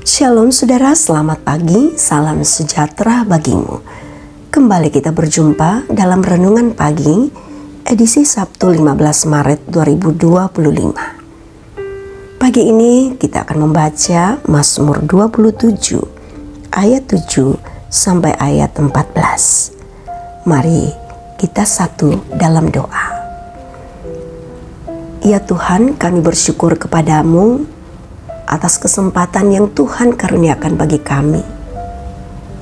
Shalom saudara, selamat pagi, salam sejahtera bagimu. Kembali kita berjumpa dalam Renungan Pagi, edisi Sabtu 15 Maret 2025. Pagi ini kita akan membaca Mazmur 27, ayat 7 sampai ayat 14. Mari kita satu dalam doa. Ya Tuhan, kami bersyukur kepadamu atas kesempatan yang Tuhan karuniakan bagi kami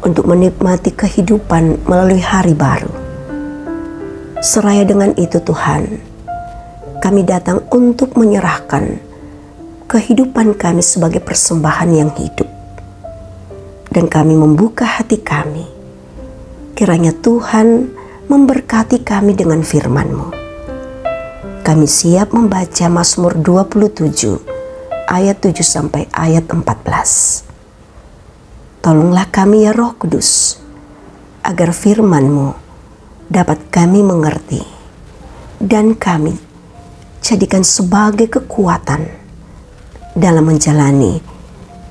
untuk menikmati kehidupan melalui hari baru. Seraya dengan itu Tuhan, kami datang untuk menyerahkan kehidupan kami sebagai persembahan yang hidup. Dan kami membuka hati kami, kiranya Tuhan memberkati kami dengan firman-Mu. Kami siap membaca Mazmur 27 ayat 7 sampai ayat 14. Tolonglah kami ya Roh Kudus, agar firman-Mu dapat kami mengerti dan kami jadikan sebagai kekuatan dalam menjalani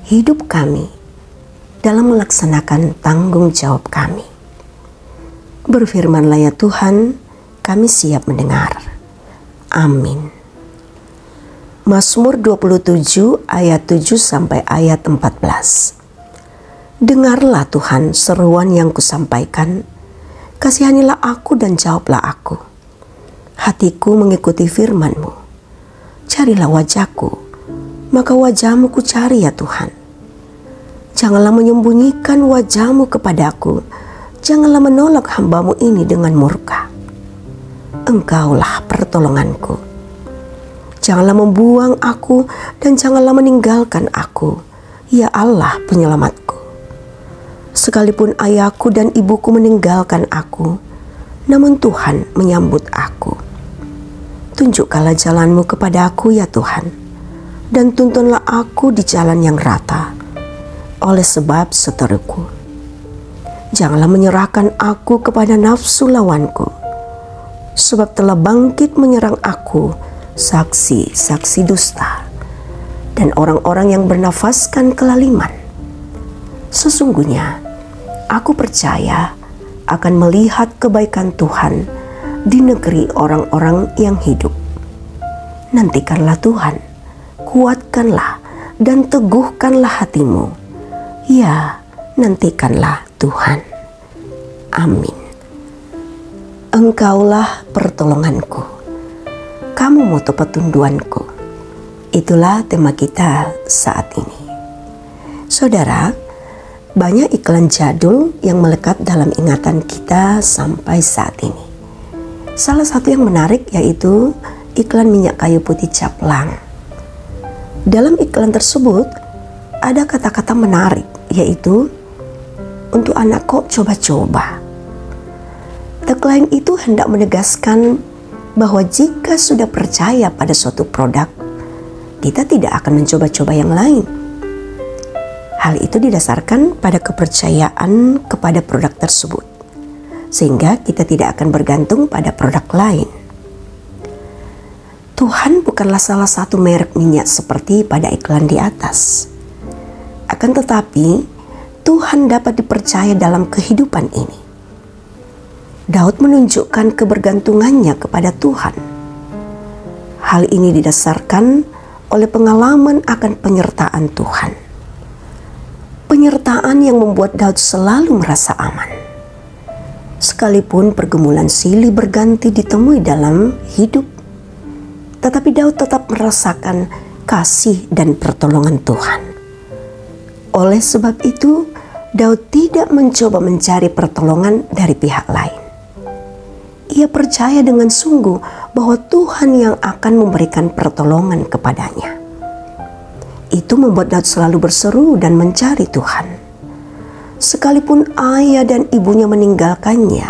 hidup kami, dalam melaksanakan tanggung jawab kami. Berfirmanlah ya Tuhan, kami siap mendengar. Amin. Mazmur 27 ayat 7 sampai ayat 14. Dengarlah Tuhan seruan yang kusampaikan, kasihanilah aku dan jawablah aku. Hatiku mengikuti firman-Mu. Carilah wajahku, maka wajah-Mu ku cari ya Tuhan. Janganlah menyembunyikan wajah-Mu kepadaku, janganlah menolak hamba-Mu ini dengan murka. Engkaulah pertolonganku. Janganlah membuang aku dan janganlah meninggalkan aku, ya Allah penyelamatku. Sekalipun ayahku dan ibuku meninggalkan aku, namun Tuhan menyambut aku. Tunjukkanlah jalan-Mu kepada aku ya Tuhan, dan tuntunlah aku di jalan yang rata, oleh sebab seteruku. Janganlah menyerahkan aku kepada nafsu lawanku, sebab telah bangkit menyerang aku saksi-saksi dusta dan orang-orang yang bernafaskan kelaliman. Sesungguhnya aku percaya akan melihat kebaikan Tuhan di negeri orang-orang yang hidup. Nantikanlah Tuhan, kuatkanlah dan teguhkanlah hatimu. Ya, nantikanlah Tuhan. Amin. Engkaulah pertolonganku, kamu moto petunduanku. Itulah tema kita saat ini. Saudara, banyak iklan jadul yang melekat dalam ingatan kita sampai saat ini. Salah satu yang menarik yaitu iklan minyak kayu putih Caplang. Dalam iklan tersebut ada kata-kata menarik, yaitu untuk anak kok coba-coba. Tagline itu hendak menegaskan bahwa jika sudah percaya pada suatu produk, kita tidak akan mencoba-coba yang lain. Hal itu didasarkan pada kepercayaan kepada produk tersebut, sehingga kita tidak akan bergantung pada produk lain. Tuhan bukanlah salah satu merek minyak seperti pada iklan di atas. Akan tetapi, Tuhan dapat dipercaya dalam kehidupan ini. Daud menunjukkan kebergantungannya kepada Tuhan. Hal ini didasarkan oleh pengalaman akan penyertaan Tuhan. Penyertaan yang membuat Daud selalu merasa aman. Sekalipun pergumulan silih berganti ditemui dalam hidup, tetapi Daud tetap merasakan kasih dan pertolongan Tuhan. Oleh sebab itu, Daud tidak mencoba mencari pertolongan dari pihak lain. Ia percaya dengan sungguh bahwa Tuhan yang akan memberikan pertolongan kepadanya. Itu membuat Daud selalu berseru dan mencari Tuhan. Sekalipun ayah dan ibunya meninggalkannya,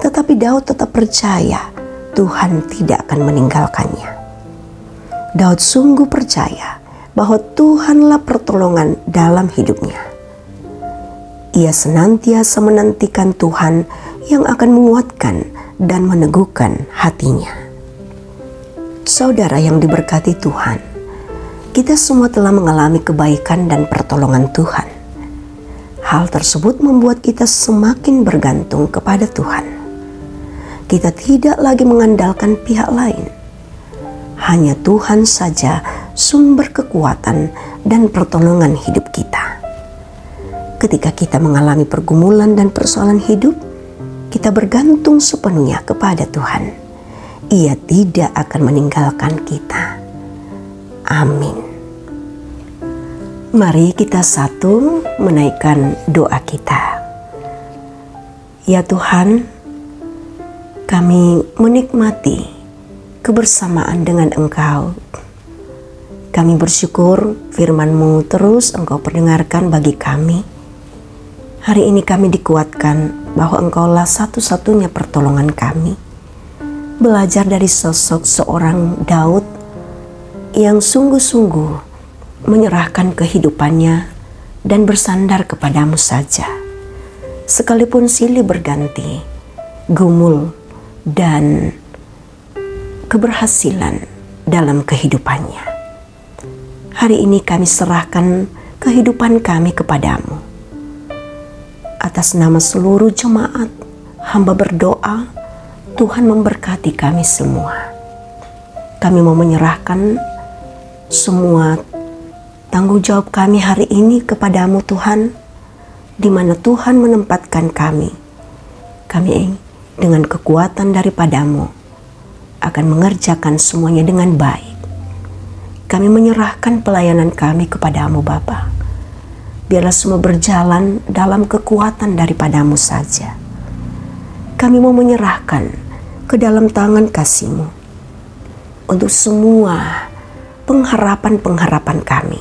tetapi Daud tetap percaya Tuhan tidak akan meninggalkannya. Daud sungguh percaya bahwa Tuhanlah pertolongan dalam hidupnya. Ia senantiasa menantikan Tuhan yang akan menguatkan dan meneguhkan hatinya. Saudara yang diberkati Tuhan, Kita semua telah mengalami kebaikan dan pertolongan Tuhan. Hal tersebut membuat kita semakin bergantung kepada Tuhan. Kita tidak lagi mengandalkan pihak lain. Hanya Tuhan saja sumber kekuatan dan pertolongan hidup kita. Ketika kita mengalami pergumulan dan persoalan hidup, kita bergantung sepenuhnya kepada Tuhan. Ia tidak akan meninggalkan kita. Amin. Mari kita satu menaikkan doa kita. Ya Tuhan, kami menikmati kebersamaan dengan Engkau. Kami bersyukur firman-Mu terus Engkau perdengarkan bagi kami. Hari ini kami dikuatkan bahwa Engkaulah satu-satunya pertolongan kami. Belajar dari sosok seorang Daud yang sungguh-sungguh menyerahkan kehidupannya dan bersandar kepadamu saja. Sekalipun silih berganti, gumul dan keberhasilan dalam kehidupannya. Hari ini kami serahkan kehidupan kami kepadamu. Atas nama seluruh jemaat, hamba berdoa, Tuhan memberkati kami semua. Kami mau menyerahkan semua tanggung jawab kami hari ini kepadamu Tuhan, di mana Tuhan menempatkan kami. Kami dengan kekuatan daripadamu akan mengerjakan semuanya dengan baik. Kami menyerahkan pelayanan kami kepadamu Bapa. Biarlah semua berjalan dalam kekuatan daripadamu saja. Kami mau menyerahkan ke dalam tangan kasih-Mu untuk semua pengharapan-pengharapan kami.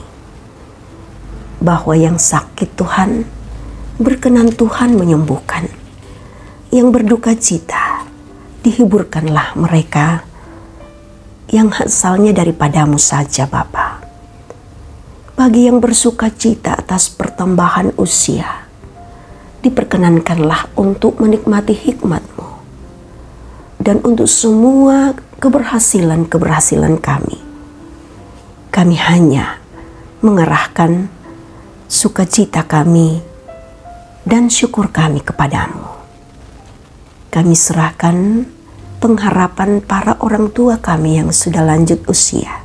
Bahwa yang sakit Tuhan, berkenan Tuhan menyembuhkan. Yang berduka cita, dihiburkanlah mereka yang asalnya daripadamu saja Bapa. Bagi yang bersuka cita atas pertambahan usia, diperkenankanlah untuk menikmati hikmat-Mu. Dan untuk semua keberhasilan-keberhasilan kami hanya mengerahkan sukacita kami dan syukur kami kepadamu. Kami serahkan pengharapan para orang tua kami yang sudah lanjut usia.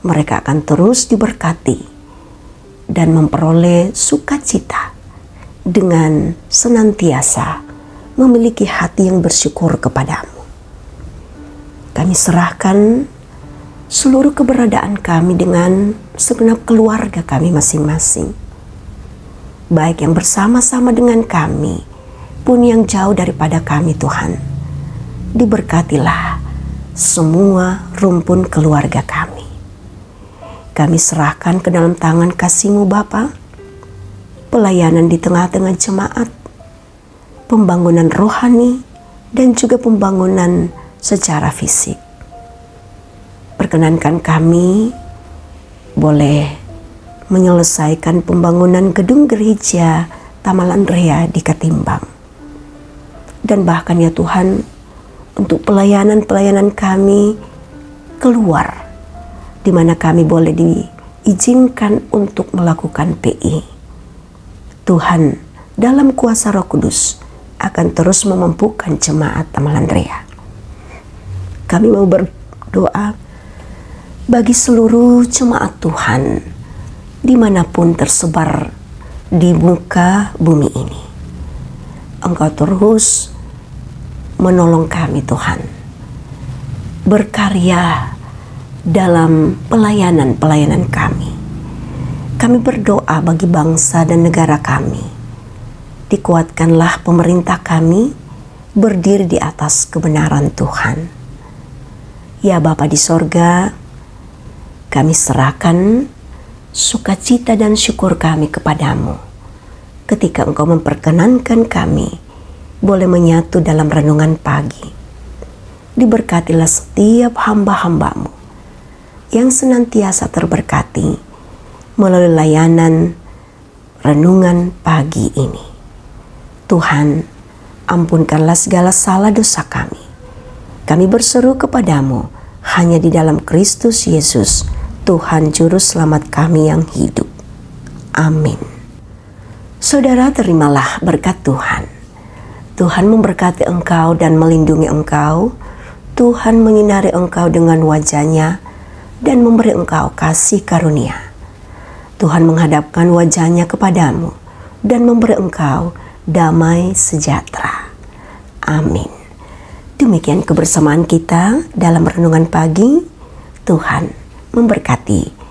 Mereka akan terus diberkati dan memperoleh sukacita dengan senantiasa memiliki hati yang bersyukur kepadamu. Kami serahkan seluruh keberadaan kami dengan segenap keluarga kami masing-masing. Baik yang bersama-sama dengan kami, pun yang jauh daripada kami Tuhan. Diberkatilah semua rumpun keluarga kami. Kami serahkan ke dalam tangan kasih-Mu Bapa, pelayanan di tengah-tengah jemaat, pembangunan rohani, dan juga pembangunan secara fisik. Perkenankan kami boleh menyelesaikan pembangunan gedung gereja Tamal Andrea di Katimbang. Dan bahkan ya Tuhan, untuk pelayanan-pelayanan kami keluar, di mana kami boleh diizinkan untuk melakukan PI. Tuhan dalam kuasa Roh Kudus akan terus memampukan jemaat Tamal Andrea. Kami mau berdoa bagi seluruh jemaat Tuhan dimanapun tersebar di muka bumi ini. Engkau terus menolong kami Tuhan, berkarya dalam pelayanan-pelayanan kami. Kami berdoa bagi bangsa dan negara kami. Dikuatkanlah pemerintah kami berdiri di atas kebenaran Tuhan. Ya Bapa di sorga, kami serahkan sukacita dan syukur kami kepadamu ketika Engkau memperkenankan kami boleh menyatu dalam renungan pagi. Diberkatilah setiap hamba-hamba-Mu yang senantiasa terberkati melalui layanan renungan pagi ini. Tuhan, ampunkanlah segala salah dosa kami. Kami berseru kepadamu hanya di dalam Kristus Yesus, Tuhan Juru Selamat kami yang hidup. Amin. Saudara, terimalah berkat Tuhan. Tuhan memberkati engkau dan melindungi engkau. Tuhan menyinari engkau dengan wajah-Nya dan memberi engkau kasih karunia. Tuhan menghadapkan wajah-Nya kepadamu dan memberi engkau damai sejahtera. Amin. Demikian kebersamaan kita dalam renungan pagi. Tuhan memberkati